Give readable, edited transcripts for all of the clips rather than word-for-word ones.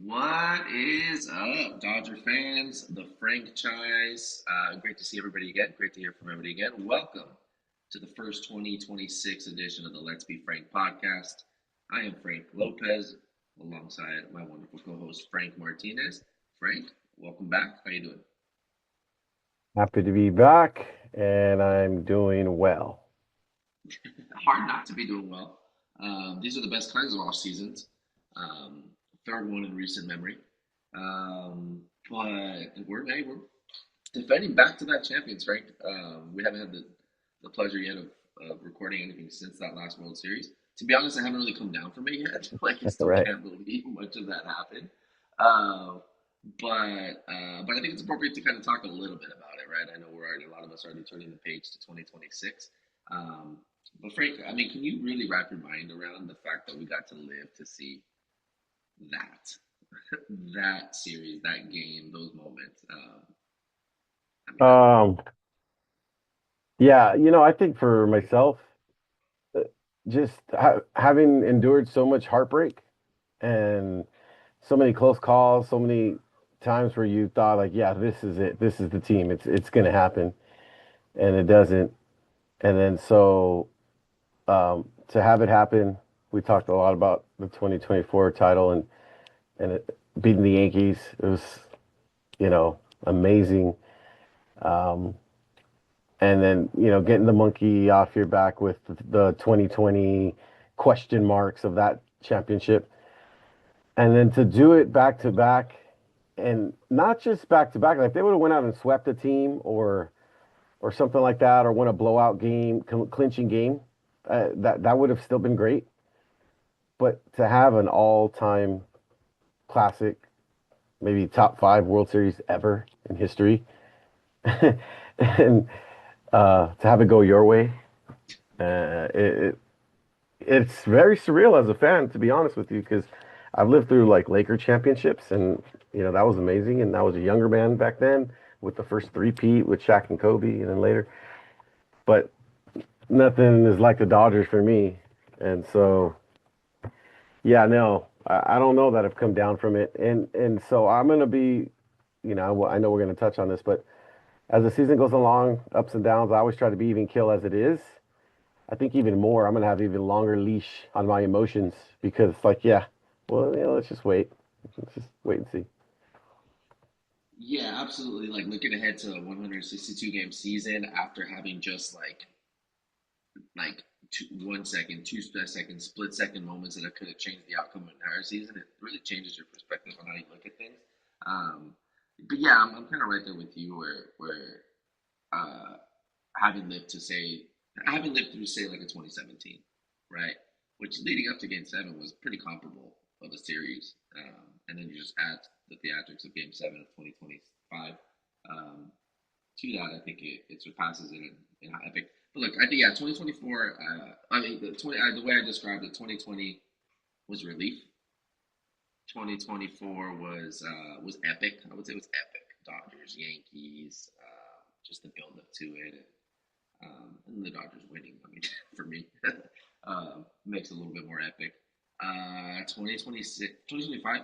What is up, Dodger fans? The franchise. Great to see everybody again. Great to hear from everybody again. Welcome to the first 2026 edition of the Let's Be Frank podcast. I am Frank Lopez, alongside my wonderful co-host Frank Martinez. Frank, welcome back. How you doing? Happy to be back, and I'm doing well. Hard not to be doing well. These are the best kinds of off seasons. Um, Third one in recent memory. But we're defending back-to-back champions, Frank. We haven't had the pleasure yet of recording anything since that last World Series. To be honest, I haven't really come down from it yet. Like, I still Right. can't believe much of that happened. Uh, but I think it's appropriate to kind of talk a little bit about it, right? I know a lot of us are already turning the page to 2026. Um, but Frank, I mean, can you really wrap your mind around the fact that we got to live to see that, that series, that game, those moments? I mean, I don't know. Um, yeah, I think for myself, uh, just having endured so much heartbreak and so many close calls, so many times where you thought like, yeah, this is it, this is the team, it's gonna happen, and it doesn't, and then to have it happen, we talked a lot about the 2024 title and beating the Yankees. It was amazing. Um, and then getting the monkey off your back with the 2020 question marks of that championship, and then to do it back to back, and not just back to back. Like if they would have went out and swept a team or something like that, or won a blowout game, clinching game, that would have still been great. But to have an all-time classic, maybe top five World Series ever in history, and to have it go your way, it's very surreal as a fan, to be honest with you, because I've lived through like Laker championships, and that was amazing, and I was a younger man back then with the first three-peat with Shaq and Kobe, and then later. But nothing is like the Dodgers for me, and so yeah, no, I don't know that I've come down from it, and so I'm gonna be, I know we're gonna touch on this, but as the season goes along, ups and downs, I always try to be even kill as it is. I think even more, I'm gonna have even longer leash on my emotions because it's like, yeah, well, let's just wait. Let's just wait and see. Yeah, absolutely. Like looking ahead to a 162 game season after having just like 1 second, 2 second, split second moments that could have changed the outcome of an entire season. It really changes your perspective on how you look at things. Um, but yeah, I'm kind of right there with you where uh, having lived to say having lived through say like a 2017, right? Which leading up to Game Seven was pretty comparable of a series, and then you just add the theatrics of Game Seven of 2025 um, to that. I think it surpasses it in epic. But look, I think yeah, 2024. I mean, the way I described it, 2020 was relief. 2024 was epic. I would say it was epic. Dodgers, Yankees, just the build up to it, and the Dodgers winning. I mean, for me, makes it a little bit more epic. 2026, 2025,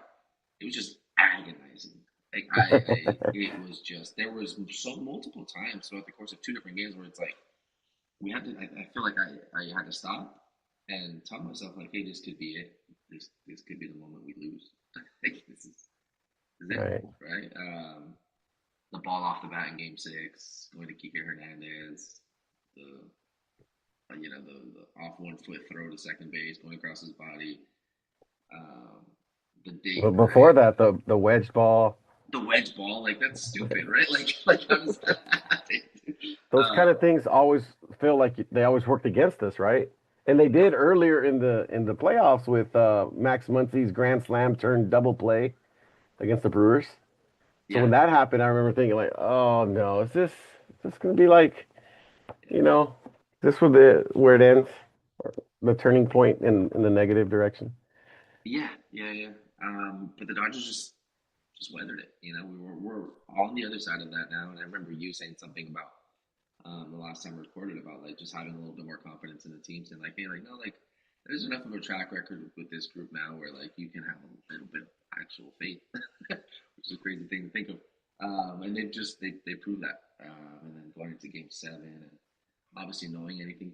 it was just agonizing. Like it was just there was so multiple times throughout the course of two different games where it's like we had to. I feel like I had to stop and tell myself like, hey, this could be it. This could be the moment we lose. Like this is it, Right. right? The ball off the bat in Game Six, going to Kike Hernandez, the the off 1 foot throw to second base, going across his body. Um, the But date, before right? that, the wedge ball, The wedge ball, like that's stupid, right? Like how does that happen? those kind of things always feel like they always worked against us, right? And they Yeah, did earlier in the playoffs with Max Muncy's grand slam turned double play against the Brewers. So yeah, when that happened, I remember thinking like, oh no, is this gonna be like, you know, this where it ends, or the turning point in the negative direction? yeah. But the Dodgers just weathered it. You know, we're on the other side of that now, and I remember you saying something about the last time we recorded about like just having a little bit more confidence in the teams and like, hey, like no, like there's enough of a track record with this group now where like you can have a little bit. actual faith, which is a crazy thing to think of. And they proved that. And then going into Game 7, and obviously knowing anything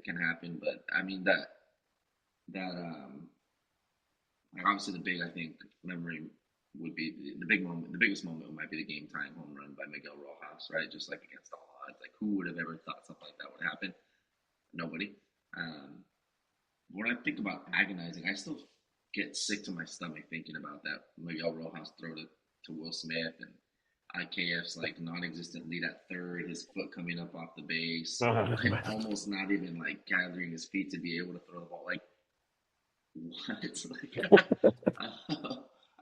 can happen, but I mean that like obviously the big I think memory would be the big moment. The biggest moment might be the game time home run by Miguel Rojas, right? Just like against all odds. Like who would have ever thought something like that would happen? Nobody. Um, when I think about agonizing, I still get sick to my stomach thinking about that Miguel Rojas throw to Will Smith and IKF's like non-existent lead at third, his foot coming up off the base, and almost not even like gathering his feet to be able to throw the ball. Like what? Like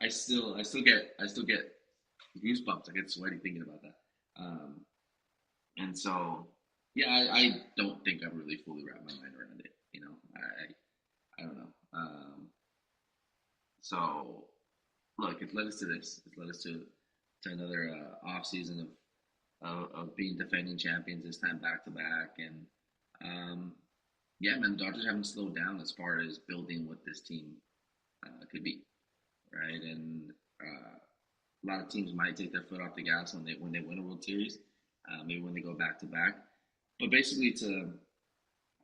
I still get goosebumps. I get sweaty thinking about that. And so yeah, I don't think I've really fully wrapped my mind around it. I don't know. So look, it led us to this. It led us to another off season of being defending champions this time back to back, and um, yeah, man, the Dodgers haven't slowed down as far as building what this team could be, right? And a lot of teams might take their foot off the gas when they win a World Series, maybe when they go back to back. But basically, to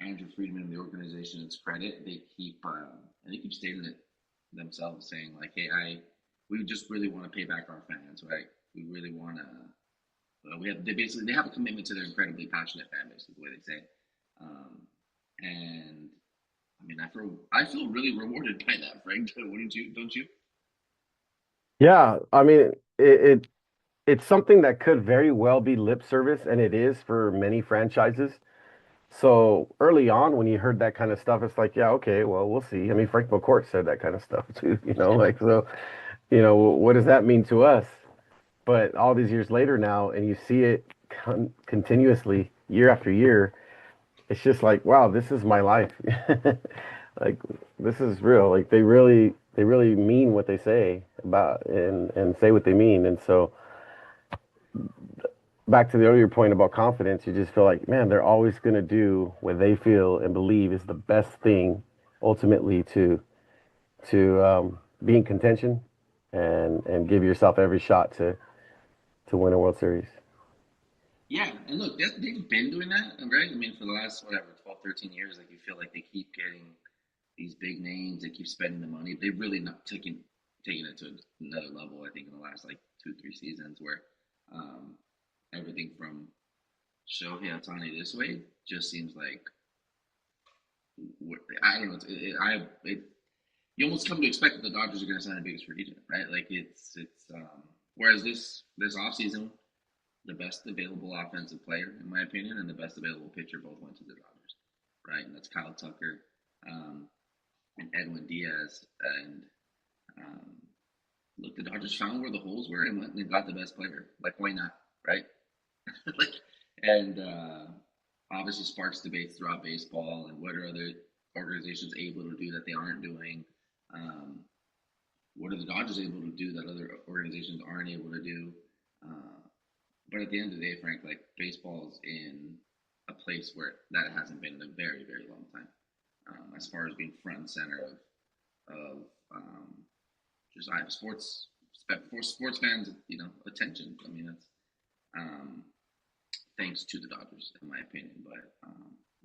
Andrew Friedman and the organization's credit, and they keep stating it themselves, saying like, "Hey, we just really want to pay back our fans, right? We really want to. They have a commitment to their incredibly passionate fan base, is the way they say it. And I mean, I feel really rewarded by that, Frank. Wouldn't you? Don't you? Yeah, I mean, it's something that could very well be lip service, and it is for many franchises. So early on, when you heard that kind of stuff, it's like, yeah, okay, well, we'll see. I mean, Frank McCourt said that kind of stuff too, like so, what does that mean to us? But all these years later now, and you see it continuously year after year, it's just like, wow, this is my life. Like this is real. Like they really mean what they say about and say what they mean. And so back to the earlier point about confidence, you just feel like, man, they're always going to do what they feel and believe is the best thing ultimately to be in contention and give yourself every shot to win a World Series. Yeah, and look, they've been doing that, right? I mean, for the last whatever 12, 13 years, like you feel like they keep getting these big names, they keep spending the money. They've really not taking it to another level. I think in the last like 2, 3 seasons, where um, everything from Shohei Ohtani this way just seems like I don't know. You almost come to expect that the Dodgers are going to sign the biggest free agent, right? Like whereas this offseason, the best available offensive player, in my opinion, and the best available pitcher both went to the Dodgers, right? And that's Kyle Tucker um, and Edwin Diaz. And um, look, the Dodgers found where the holes were and went and got the best player. Like, why not, right? Like, and obviously sparks debates throughout baseball and what are other organizations able to do that they aren't doing. Um, what are the Dodgers able to do that other organizations aren't able to do? Uh, but at the end of the day, Frank, like baseball's in a place where that hasn't been in a very, very long time. As far as being front and center of just for sports fans, attention. I mean, that's um, thanks to the Dodgers, in my opinion. But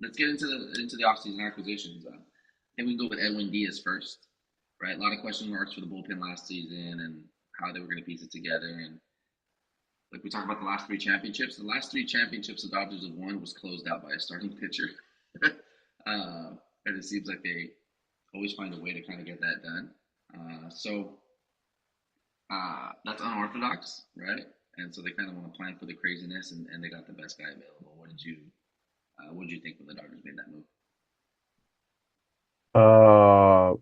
let's get into the offseason acquisitions. I think we can go with Edwin Diaz first, right? A lot of question marks for the bullpen last season and how they were going to piece it together. And like we talked about the last three championships, the last three championships the Dodgers have won was closed out by a starting pitcher. And it seems like they always find a way to kind of get that done. So that's unorthodox, right? And so they kind of want to plan for the craziness, and they got the best guy available. What did you think when the Dodgers made that move? Uh,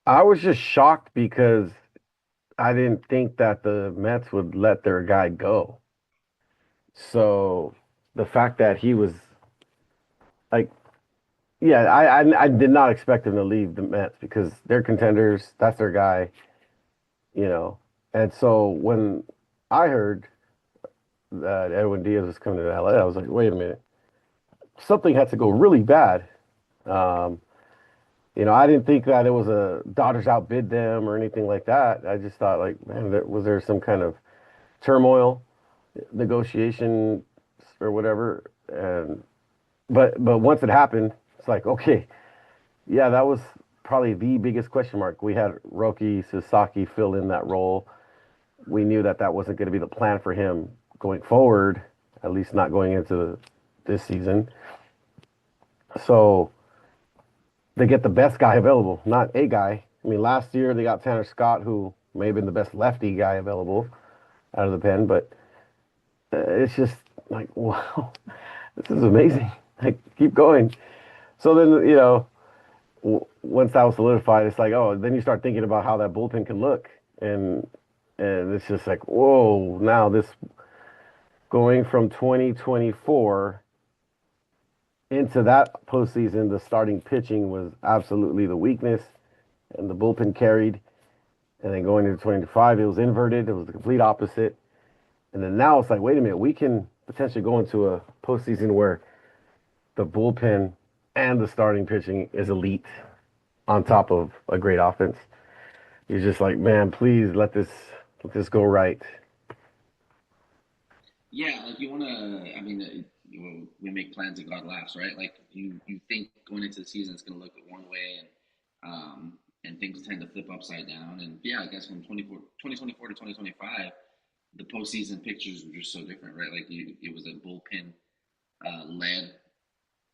I was just shocked because I didn't think that the Mets would let their guy go. So the fact that he was like, yeah, I did not expect him to leave the Mets because they're contenders. That's their guy, you know. And so when I heard that Edwin Diaz was coming to LA, I was like, wait a minute, something had to go really bad. Um, I didn't think that it was a Dodgers outbid them or anything like that. I just thought like, man, was there some kind of turmoil, negotiation, or whatever? And but once it happened, it's like, okay, yeah, that was probably the biggest question mark. We had Roki Sasaki fill in that role. We knew that that wasn't going to be the plan for him going forward, at least not going into this season. So they get the best guy available, not a guy. I mean, last year they got Tanner Scott, who may have been the best lefty guy available out of the pen, but it's just like, wow, this is amazing. Like, keep going. So then, once that was solidified, it's like, oh, then you start thinking about how that bullpen can look, and it's just like, whoa, now this going from 2024 into that postseason, the starting pitching was absolutely the weakness, and the bullpen carried. And then going into 2025, it was inverted. It was the complete opposite. And then now it's like, wait a minute, we can potentially go into a postseason where the bullpen and the starting pitching is elite on top of a great offense. You're just like, man, please let this go right. Yeah, like you want to. I mean, we make plans and God laughs, right? Like you think going into the season it's going to look one way, and things tend to flip upside down. And yeah, I guess from 2024 to 2025, the postseason pictures were just so different, right? Like it was a bullpen led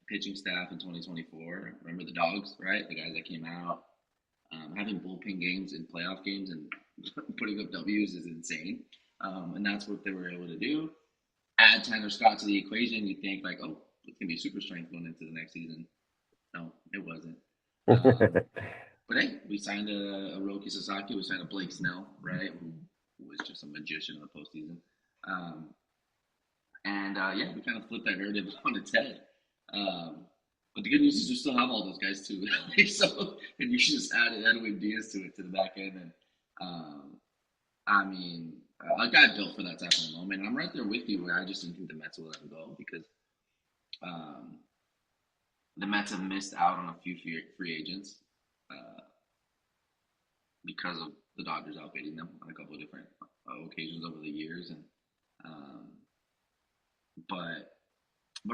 pitching staff in 2024. Remember the dogs, right? The guys that came out, having bullpen games in playoff games and putting up W's is insane. And that's what they were able to do. Add Tanner Scott to the equation, you think like, oh, it's gonna be super strength going into the next season. No, it wasn't. Um, but hey, we signed a Roki Sasaki. We signed a Blake Snell, right? Who was just a magician in the postseason. Um, and yeah, we kind of flipped that narrative on its head. Um, but the good news is we still have all those guys too. So and you just added Edwin Diaz to it to the back end, and um, I mean, a guy built for that type of moment. I'm right there with you where I just didn't think the Mets would let him go because um, the Mets have missed out on a few free agents uh, because of the Dodgers outbidding them on a couple of different occasions over the years, and um, but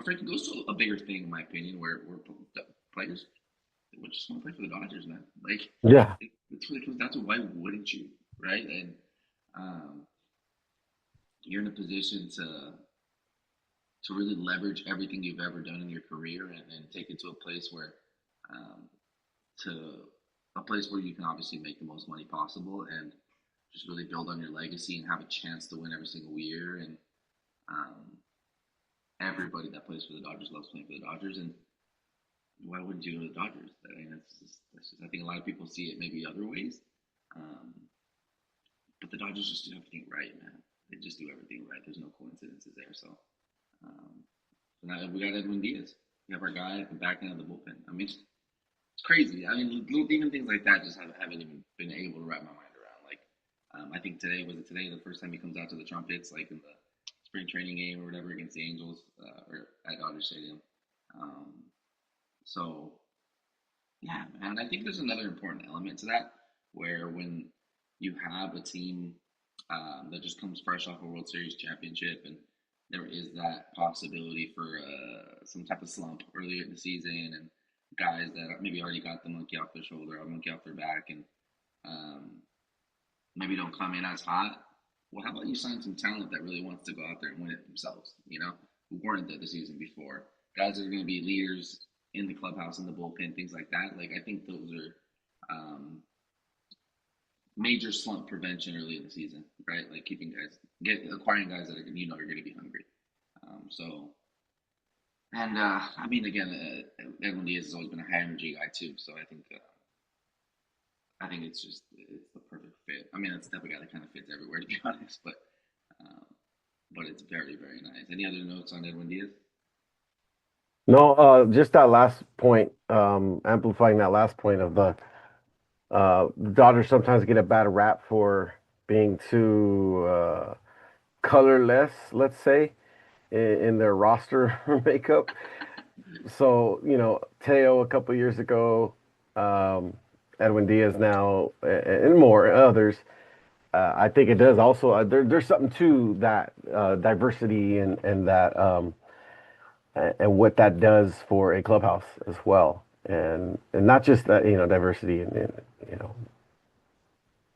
Frankie goes to a bigger thing in my opinion where players would just want to play for the Dodgers, man. Like Yeah. it's really comes down to why wouldn't you, right? And um, you're in a position to really leverage everything you've ever done in your career and take it to a place where um, to a place where you can obviously make the most money possible and just really build on your legacy and have a chance to win every single year. And um, everybody that plays for the Dodgers loves playing for the Dodgers. And why wouldn't you go to the Dodgers? I mean, that's just, I think a lot of people see it maybe other ways. Um, but the Dodgers just do everything right, man. They just do everything right. There's no coincidences there. So um, now we got Edwin Diaz. We have our guy at the back end of the bullpen. I mean, it's crazy. I mean, little even things like that just haven't even been able to wrap my mind around. Like, I think today was it today the first time he comes out to the trumpets, like in the spring training game or whatever against the Angels or at Dodger Stadium. Um, so yeah, man, I think there's another important element to that where when you have a team that just comes fresh off a World Series championship and there is that possibility for some type of slump earlier in the season and guys that maybe already got the monkey off their shoulder or monkey off their back and um, maybe don't come in as hot. Well, how about you sign some talent that really wants to go out there and win it themselves, who weren't there the season before? Guys that are going to be leaders in the clubhouse, in the bullpen, things like that. Like, I think those are major slump prevention early in the season, right? Like keeping guys, acquiring guys that are are going to be hungry. So, and I mean, again, Edwin Diaz has always been a high energy guy too. So I think it's the perfect fit. I mean, it's the type of guy that kind of fits everywhere to be honest, um, but it's very very nice. Any other notes on Edwin Diaz? No, just that last point, amplifying that last point of the Dodgers sometimes get a bad rap for being too colorless, let's say, in their roster makeup. So, Teo a couple years ago, um, Edwin Diaz now, and more others. I think it does also. There's something to that diversity and that and what that does for a clubhouse as well, and not just that diversity and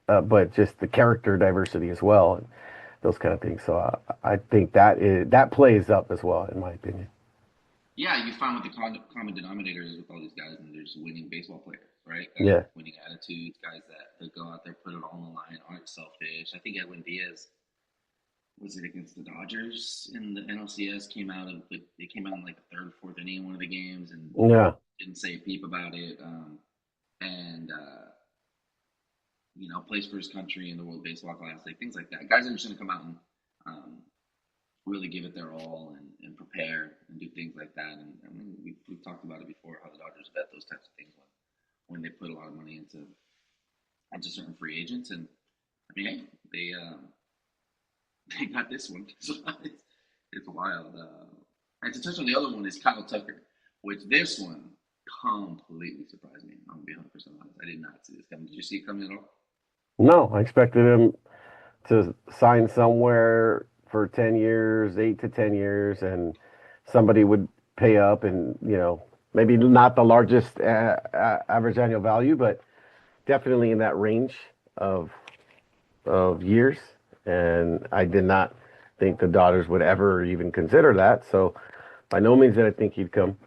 but just the character diversity as well, and those kind of things. So I think that plays up as well, in my opinion. Yeah, you find what the common denominator is with all these guys, and they're just winning baseball players, right? Guys Yeah, with winning attitudes, guys that go out there, put it all on the line, aren't selfish. I think Edwin Diaz was it against the Dodgers in the NLCS they came out in like the third, fourth inning in one of the games and yeah, didn't say a peep about it. And plays for his country in the World Baseball Classic, things like that. Guys are just gonna come out and um, really give it their all and prepare and do things like that. And I mean, we've talked about it before how the Dodgers bet those types of things when they put a lot of money into certain free agents. And I mean, hey, they got this one, so it's wild. And to touch on the other one is Kyle Tucker, which this one completely surprised me. I'm gonna be 100% honest. I did not see this coming. Did you see it coming at all? no, I expected him to sign somewhere for 10 years, 8 to 10 years, and somebody would pay up, and maybe not the largest average annual value, but definitely in that range of years. And I did not think the Dodgers would ever even consider that. So by no means did I think he'd come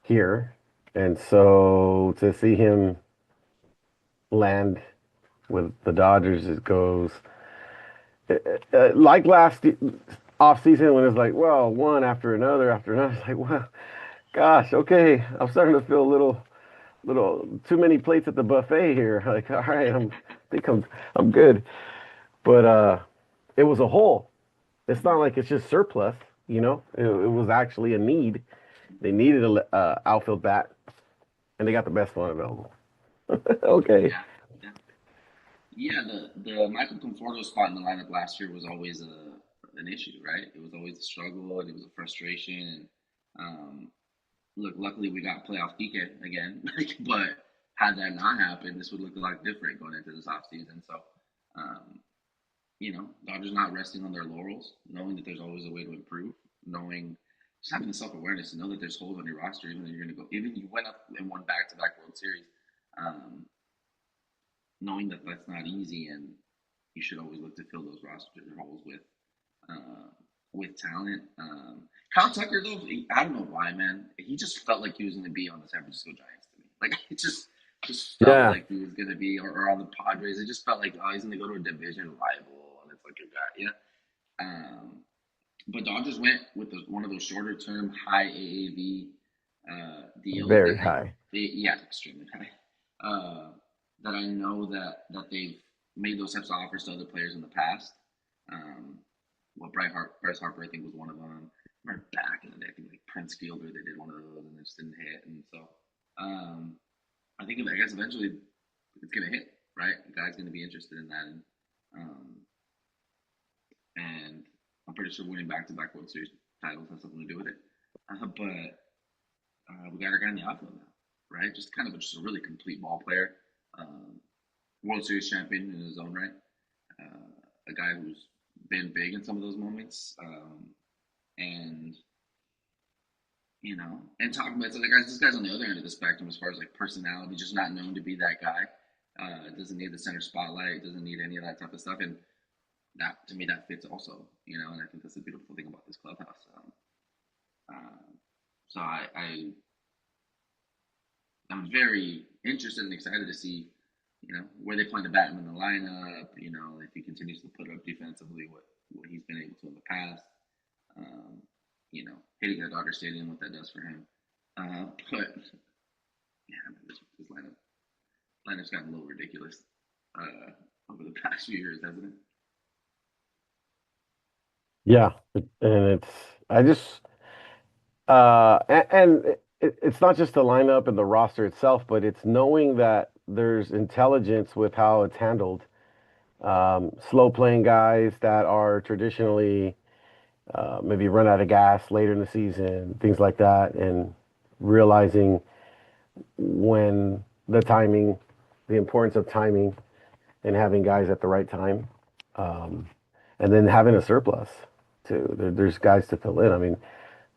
here. And so to see him land with the Dodgers, it goes like last off season when it's like, well, one after another after another. It's like, well, gosh, okay, I'm starting to feel a little too many plates at the buffet here. Like, all right, I'm good. But it was a hole. It's not like it's just surplus. It was actually a need. They needed a outfield bat, and they got the best one available. Okay. Yeah, yeah, yeah. The Michael Conforto spot in the lineup last year was always an issue, right? It was always a struggle and it was a frustration. And look, luckily we got playoff PK again. But had that not happened, this would look a lot different going into this offseason. So, um, Dodgers not resting on their laurels, knowing that there's always a way to improve, knowing just having the self awareness to know that there's holes on your roster, even though you're going to go, even you went up and won back to back World Series, um, knowing that that's not easy, and you should always look to fill those roster holes uh, with talent. Kyle Tucker, though, I don't know why, man. He just felt like he was going to be on the San Francisco Giants to me. Like it just felt Yeah. like he was going to be, or on the Padres. It just felt like he's going to go to a division rival, and it's like a guy, yeah. But Dodgers went with one of those shorter term, high AAV deals Very high. yeah, extremely high. That I know that they've made those types of offers to other players in the past. Um, Bryce Harper, I think, was one of them. Right back in the day, I think like Prince Fielder, they did one of those and it just didn't hit. And so, um, I guess eventually it's gonna hit, right? The guy's gonna be interested in that, um, and I'm pretty sure winning back-to-back World Series titles has something to do with it. But we got our guy in the outfield now, right? Just kind of just a really complete ball player, um, World Series champion in his own right, a guy who's been big in some of those moments, and and talking about so the guys, this guy's on the other end of the spectrum as far as like personality, just not known to be that guy. Doesn't need the center spotlight, doesn't need any of that type of stuff, and that to me that fits also, and I think that's the beautiful thing about this clubhouse. Uh, so I'm very interested and excited to see, where they plan to bat him in the lineup. If he continues to put up defensively what he's been able to in the past. Um, hitting the Dodger Stadium, what that does for him. But yeah, I mean, this lineup's gotten a little ridiculous over the past few years, hasn't it? Yeah, and I just and it's not just the lineup and the roster itself, but it's knowing that there's intelligence with how it's handled. Slow playing guys that are traditionally maybe run out of gas later in the season, things like that, and realizing when the timing, the importance of timing, and having guys at the right time, um, and then having a surplus too. There's guys to fill in. I mean,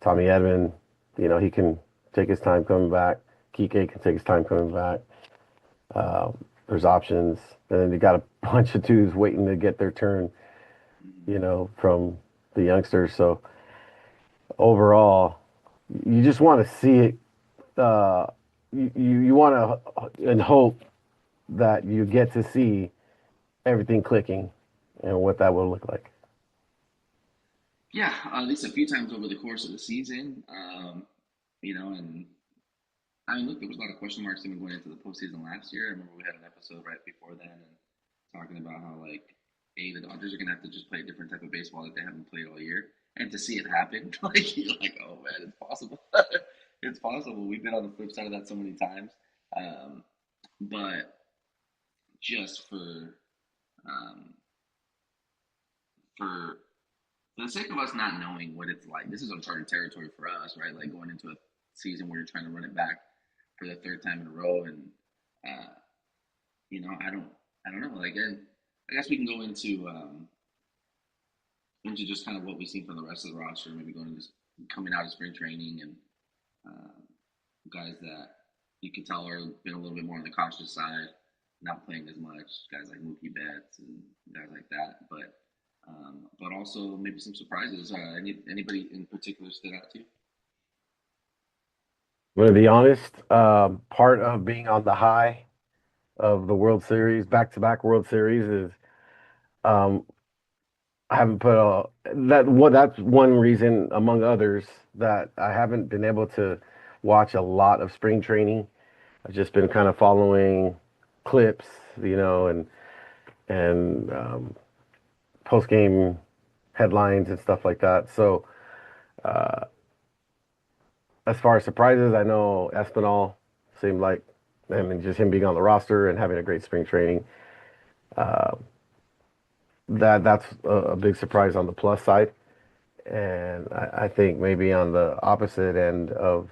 Tommy Edman, he can take his time coming back. Kike can take his time coming back. There's options, and then you got a bunch of dudes waiting to get their turn, Mhm. from the youngsters. So overall, you just want to see it. Uh, you want to and hope that you get to see everything clicking and what that will look like. Yeah, at least a few times over the course of the season. And I mean, look, there was a lot of question marks even going into the postseason last year. I remember we had an episode right before then and talking about how the Dodgers are gonna have to just play a different type of baseball that they haven't played all year, and to see it happen, you're like, oh man, it's possible. It's possible. We've been on the flip side of that so many times. Um, but just um, for for the sake of us not knowing what it's like, this is uncharted territory for us, right? Like going into a season where you're trying to run it back for the third time in a row, and uh, I don't know. Like, I guess we can go into just kind of what we've seen from the rest of the roster, maybe going into coming out of spring training and uh, guys that you can tell are been a little bit more on the cautious side, not playing as much. Guys like Mookie Betts and guys like that, but also maybe some surprises. Anybody in particular stood out to you? I'm going to be honest. Part of being on the high of the World Series, back-to-back World Series, is um, I haven't put a that what that's one reason among others that I haven't been able to watch a lot of spring training. I've just been kind of following clips, and post game headlines and stuff like that. So as far as surprises, I know Espinal seemed like, I mean, just him being on the roster and having a great spring training. That's a big surprise on the plus side. And I think maybe on the opposite end of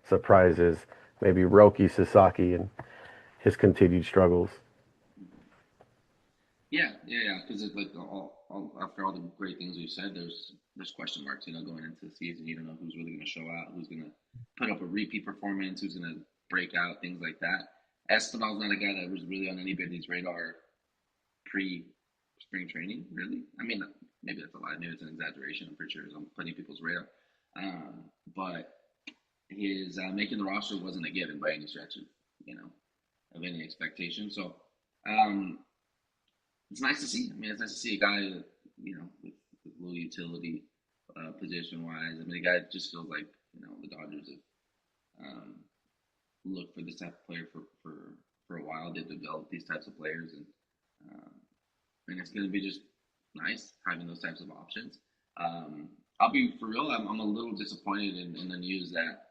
surprises, maybe Roki Sasaki and his continued struggles. Yeah. Because it's like after all the great things you said, there's question marks. Going into the season, you don't know who's really going to show out, who's going to put up a repeat performance, who's going to break out, things like that. Espinal's not a guy that was really on anybody's radar pre spring training. Really, I mean, maybe that's a lie. Maybe it's an exaggeration. I'm pretty sure it's on plenty of people's radar. But his making the roster wasn't a given by any stretch of any expectation. So um, it's nice to see. I mean, it's nice to see a guy, with low utility position wise. I mean, a guy just feels like the Dodgers have looked for this type of player for a while. They've developed these types of players, um, and it's going to be just nice having those types of options. I'll be for real. I'm a little disappointed in the news that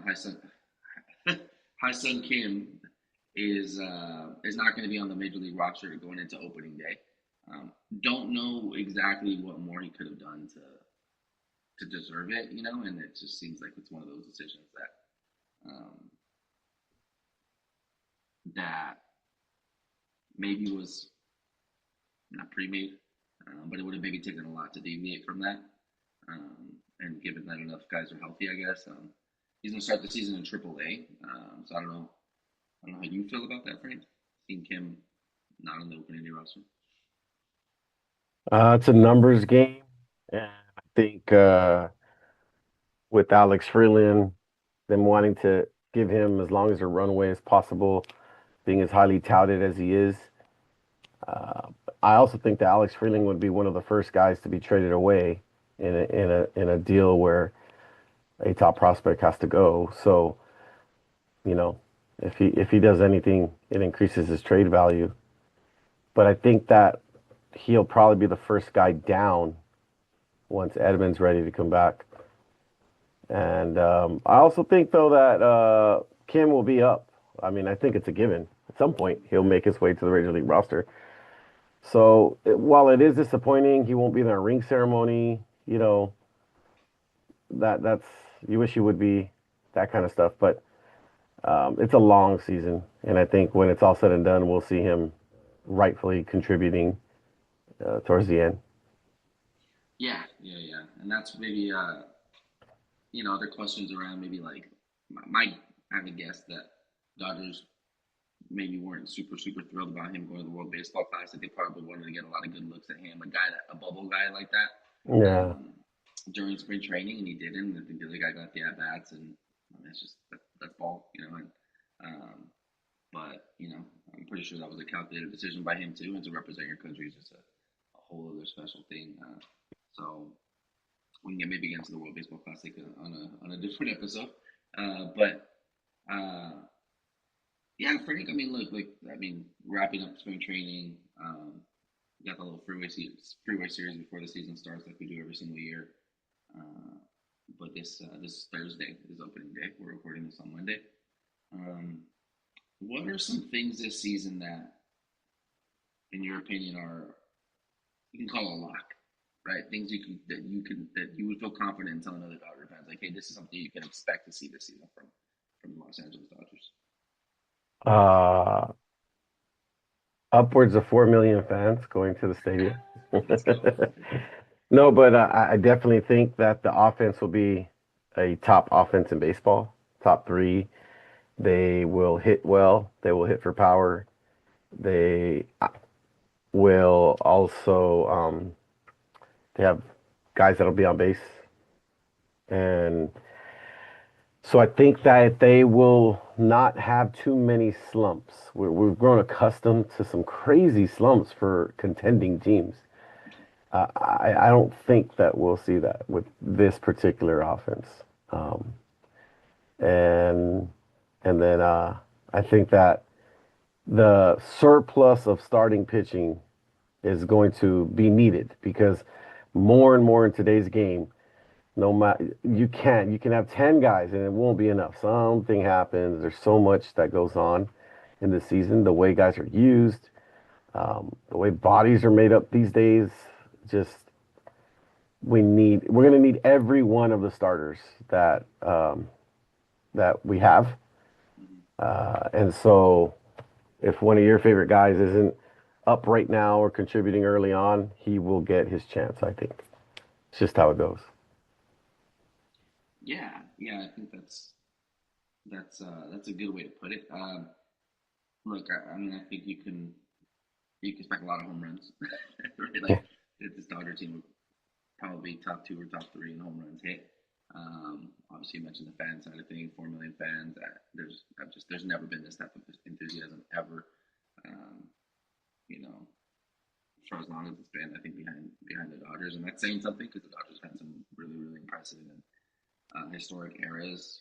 Hysun Hysun Kim is not going to be on the major league roster going into opening day. Don't know exactly what more he could have done to deserve it, and it just seems like it's one of those decisions that maybe was not pre-made, but it would have maybe taken a lot to deviate from that. And given that enough guys are healthy, I guess he's going to start the season in Triple A. So I don't know how you feel about that, Frank. Seeing Kim not on the opening day roster. It's a numbers game, and I think with Alex Freeland, them wanting to give him as long as a runway as possible, being as highly touted as he is. Uh, I also think that Alex Freeling would be one of the first guys to be traded away in a deal where a top prospect has to go. So, you know, if he does anything, it increases his trade value. But I think that he'll probably be the first guy down once Edmonds ready to come back. And I also think though that Kim will be up. I mean, I think it's a given. At some point, he'll make his way to the Major League roster. So while it is disappointing, he won't be in a ring ceremony. That's you wish he would be, that kind of stuff. But It's a long season, and I think when it's all said and done, we'll see him rightfully contributing towards the end. Yeah, yeah, yeah. And that's maybe other questions around maybe like my I have a guess that Dodgers maybe weren't super thrilled about him going to the World Baseball Classic. They probably wanted to get a lot of good looks at him, a bubble guy like that, Yeah. um, during spring training, and he didn't. I think the other guy got the at bats, and that's just that's ball, And um, but I'm pretty sure that was a calculated decision by him too, and to represent your country is just a whole other special thing. So we can maybe get into the World Baseball Classic on a different episode. But uh, yeah, Frank. I mean, look, like I mean, wrapping up spring training. We got the little freeway series before the season starts, like we do every single year. Uh, but this Thursday is opening day. We're recording this on Monday. Um, what are some things this season that, in your opinion, are you can call a lock, right? Things that you would feel confident in telling other Dodger fans, like, hey, this is something you can expect to see this season from the Los Angeles Dodgers. Uh, Upwards of 4 million fans going to the stadium. Let's go. No, but I definitely think that the offense will be a top offense in baseball, top three. They will hit well. They will hit for power. They will also they have guys that'll be on base, and so I think that they will not have too many slumps. We've grown accustomed to some crazy slumps for contending teams. I don't think that we'll see that with this particular offense. Um, and and then I think that the surplus of starting pitching is going to be needed because more and more in today's game, no matter you can have 10 guys and it won't be enough. Something happens. There's so much that goes on in the season, the way guys are used, the way bodies are made up these days. Just we're going to need every one of the starters that we have. Mm-hmm. And so if one of your favorite guys isn't up right now or contributing early on, he will get his chance, I think. It's just how it goes. Yeah, yeah, I think that's a good way to put it. Look, I mean, I think you can expect a lot of home runs, right? Like this Dodger team would probably top two or top three in home runs hit. Obviously, you mentioned the fan side of things, 4 million fans. There's never been this type of enthusiasm ever. Um, you know, for as long as it's been, I think behind the Dodgers, and that's saying something because the Dodgers had some really impressive and historic eras.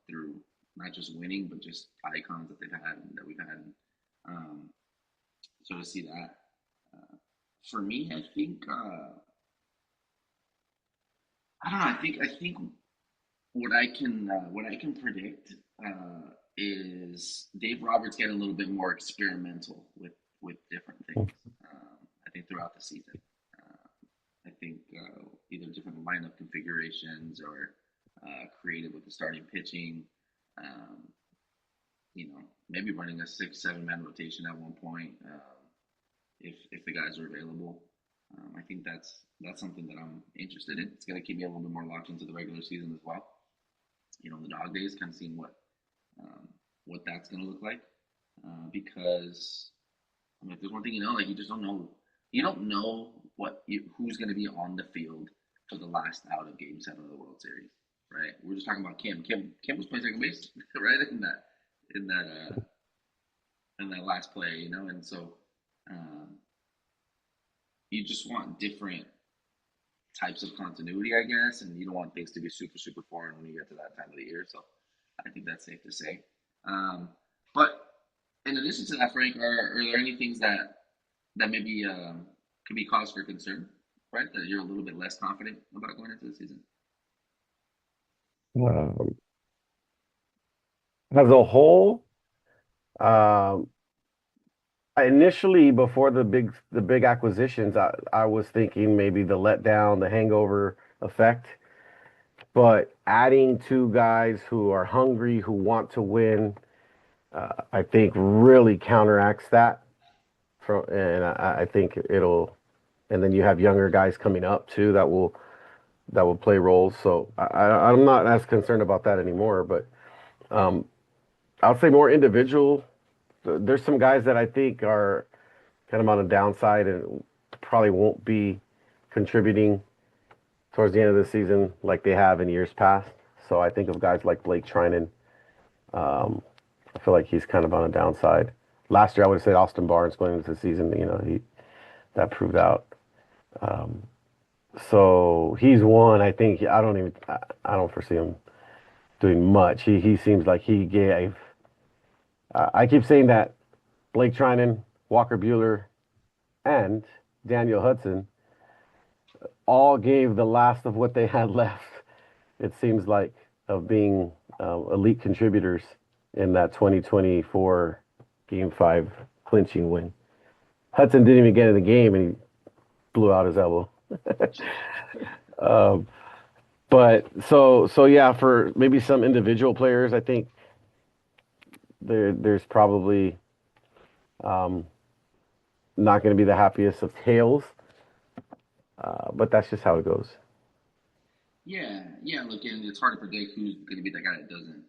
Through not just winning, but just icons that they've had and that we've had. Um, so to see that, uh, for me, I think I don't know. I think what I can predict is Dave Roberts getting a little bit more experimental with different things. I think throughout the season, I think either different lineup configurations or creative with the starting pitching. Um, maybe running a 6, 7 man rotation at one point if the guys are available. I think that's something that I'm interested in. It's going to keep me a little bit more locked into the regular season as well. The dog days, kind of seeing um, what that's going to look like. Because I mean, if there's one thing like you just don't know. You don't know who's going to be on the field for the last out of Game 7 of the World Series, right? We're just talking about Kim. Kim was playing second base, right? In that in that last play, and so um, you just want different types of continuity, I guess, and you don't want things to be super foreign when you get to that time of the year. So I think that's safe to say. Um, but in addition to that, Frank, are there any things that maybe could be cause for concern, right? That you're a little bit less confident about going into the season? Um, as a whole, um, initially before the big acquisitions, I was thinking maybe the letdown, the hangover effect. But adding two guys who are hungry, who want to win, I think really counteracts that. And I think it'll, and then you have younger guys coming up too that will play roles. So I'm not as concerned about that anymore. But um, I'll say more individual. There's some guys that I think are kind of on the downside and probably won't be contributing towards the end of the season like they have in years past. So I think of guys like Blake Trinan. Um, I feel like he's kind of on a downside. Last year, I would have said Austin Barnes going into the season. He that proved out. Um, so he's one. I think I don't foresee him doing much. He seems like he gave. I keep saying that Blake Trinan, Walker Bueller, and Daniel Hudson all gave the last of what they had left. It seems like of being elite contributors in that 2024 Game 5 clinching win. Hudson didn't even get in the game and he blew out his elbow. Um, but yeah, for maybe some individual players, I think there's probably um, not going to be the happiest of tales, but that's just how it goes. Yeah, yeah. Look, and it's hard to predict who's going to be the guy that doesn't,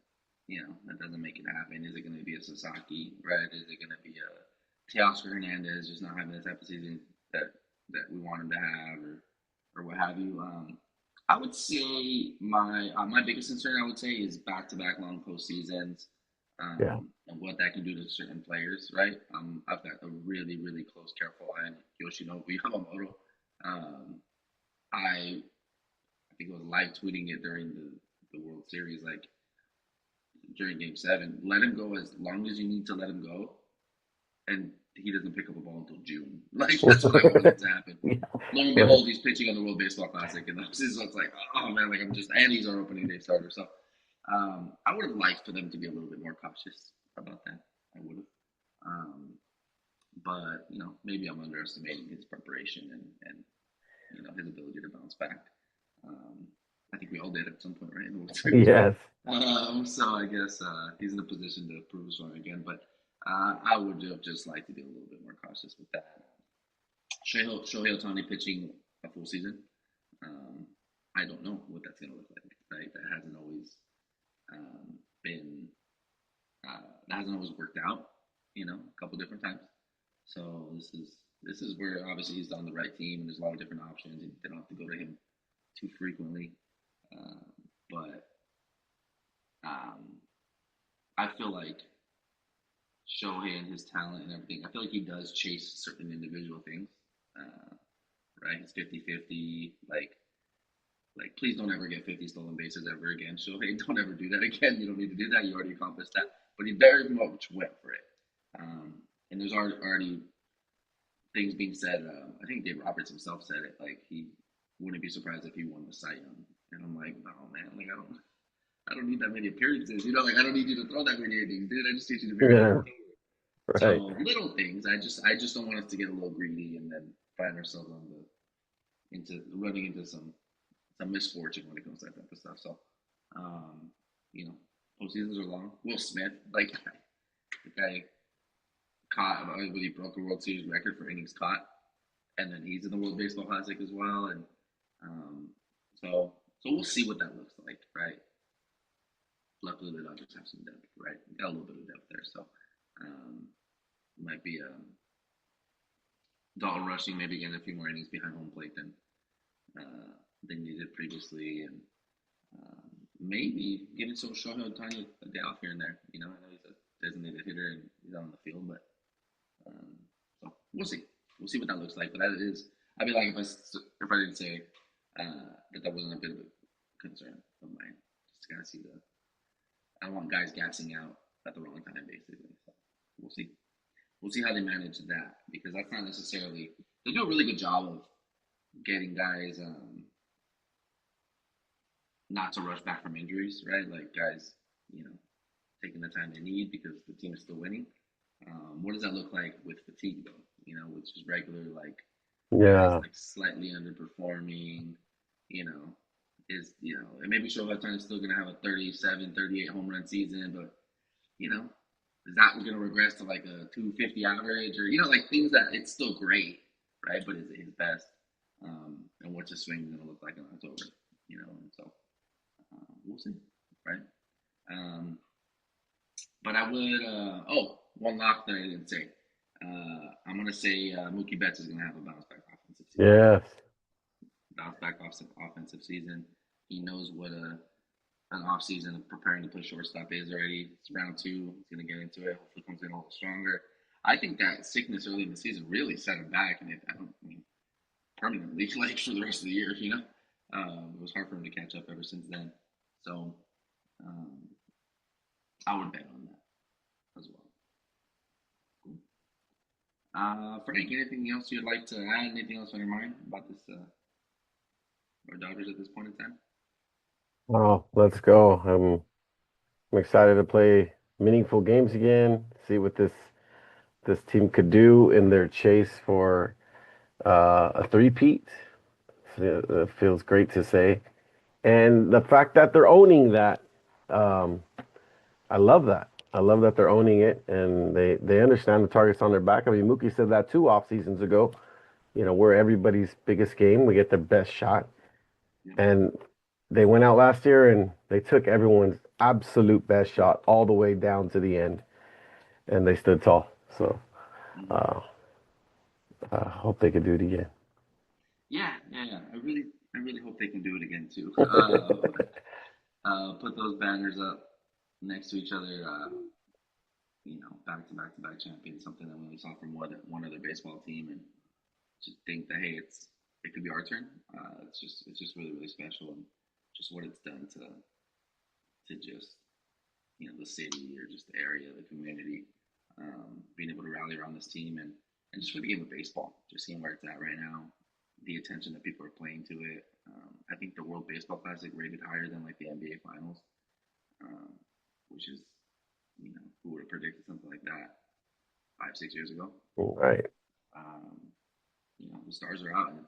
that doesn't make it happen. Is it going to be a Sasaki, right? Is it going to be a Teoscar Hernandez just not having the type of season that we want him to have, or what have you? I would say my biggest concern, I would say, is back to back long postseasons, Yeah. and what that can do to certain players, right? I've got a really really close, careful eye on Yoshinobu Yamamoto. Um, I I think I was live tweeting it during the World Series, like during Game 7. Let him go as long as you need to let him go, and he doesn't pick up a ball until June. Like that's what I want it to happen. Yeah, Lo and right. behold, he's pitching on the World Baseball Classic, and that's so it's like, oh man, like and he's our opening day starter. So I would have liked for them to be a little bit more cautious about that. I would have, um, but maybe I'm underestimating his preparation and his ability to bounce back. Um, I think we all did at some point, right, in the World Series, right? Yes. So I guess he's in a position to prove us wrong again. But I would have just liked to be a little bit more cautious with that. Shohei Ohtani pitching a full season. Um, I don't know what that's going to look like. Right? That hasn't always been. That hasn't always worked out. A couple different times. So this is where obviously he's on the right team, and there's a lot of different options, and they don't have to go to him too frequently. Um, but um, I feel like Shohei and his talent and everything, I feel like he does chase certain individual things. Uh, right? He's 50-50. Like, please don't ever get 50 stolen bases ever again. Shohei, don't ever do that again. You don't need to do that. You already accomplished that. But he very much went for it. And there's already things being said. I think Dave Roberts himself said it. Like, he wouldn't be surprised if he won the Cy Young. And I'm like, no, man. Like, I don't need that many appearances. Like I don't need you to throw that many innings, dude. I just need you to be able to Yeah. contain it. Right. So little things. I just don't want us to get a little greedy and then find ourselves into running into some misfortune when it comes to that type of stuff. So, um, you know, postseasons are long. Will Smith, like the guy caught, I believe he broke a World Series record for innings caught, and then he's in the World Baseball Classic as well. And um, so we'll see what that looks like, right? Luckily, the Dodgers have some depth, right? Got a little bit of depth there, so um, might be Dalton rushing, maybe getting a few more innings behind home plate than you did previously, and maybe giving some Shohei Ohtani a day off here and there. I know he's a designated hitter and he's on the field, but um, so we'll see. We'll see what that looks like. But that is, I'd be like if I didn't say that wasn't a bit of a concern of mine. Just kind of see the I don't want guys gassing out at the wrong time, basically. So we'll see. We'll see how they manage that because that's not necessarily. They do a really good job of getting guys not to rush back from injuries, right? Like guys, you know, taking the time they need because the team is still winning. What does that look like with fatigue, though? Which is regular, like guys Yeah. like slightly underperforming. You know, and maybe Shohei is still going to have a 37, 38 home run season, but you know, is that going to regress to like a 250 average or like things that it's still great, right? But is it his best? And what's his swing going to look like in October? And so we'll see, right? Um, but I would. One lock that I didn't say. I'm gonna say Mookie Betts is gonna have a bounce back offensive season. Yes. Bounce back offensive season. He knows what an off season of preparing to play shortstop is already. It's round two. He's gonna get into it. Hopefully, comes in a little stronger. I think that sickness early in the season really set him back, and I mean, permanently like for the rest of the year. It was hard for him to catch up ever since then. So um, I would bet on that as well. Cool. Frank, anything else you'd like to add? Anything else on your mind about this our Dodgers at this point in time? Oh, let's go. I'm excited to play meaningful games again, see what this team could do in their chase for a three-peat. It feels great to say. And the fact that they're owning that, um, I love that. I love that they're owning it and they understand the target's on their back. I mean, Mookie said that two off seasons ago. We're everybody's biggest game. We get the best shot. Yeah. And they went out last year and they took everyone's absolute best shot all the way down to the end, and they stood tall. So Mm-hmm. uh, I hope they could do it again. Yeah. I really hope they can do it again too. Put those banners up next to each other. Back to back champions. Something that we only saw from one other baseball team, and just think that hey, it could be our turn. It's just really special, and just what it's done to just the city or just the area, the community, being able to rally around this team and just for the game of baseball, just seeing where it's at right now, the attention that people are playing to it. I think the World Baseball Classic rated higher than like the NBA Finals, um, which is who would have predicted something like that 5 6 years ago. All right. Um, the stars are out and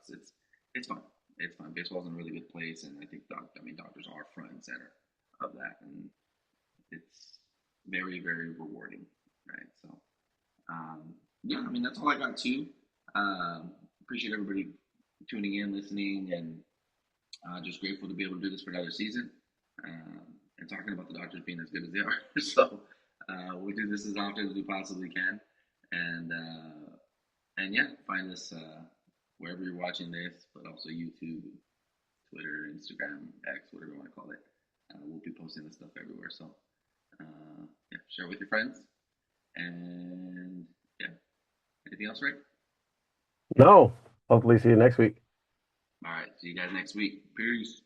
it's fun. It's fun. Baseball's in a really good place, and I think doctors are front and center of that, and it's very very rewarding, right? So yeah, I mean that's all I got too. Appreciate everybody tuning in, listening, and just grateful to be able to do this for another season and talking about the Dodgers being as good as they are. So we'll do this as often as we possibly can, and yeah, find us wherever you're watching this, but also YouTube, Twitter, Instagram, X, whatever you want to call it. We'll be posting this stuff everywhere. So yeah, share with your friends. And yeah, anything else, Rick? No. Hopefully, see you next week. All right, see you guys next week. Peace.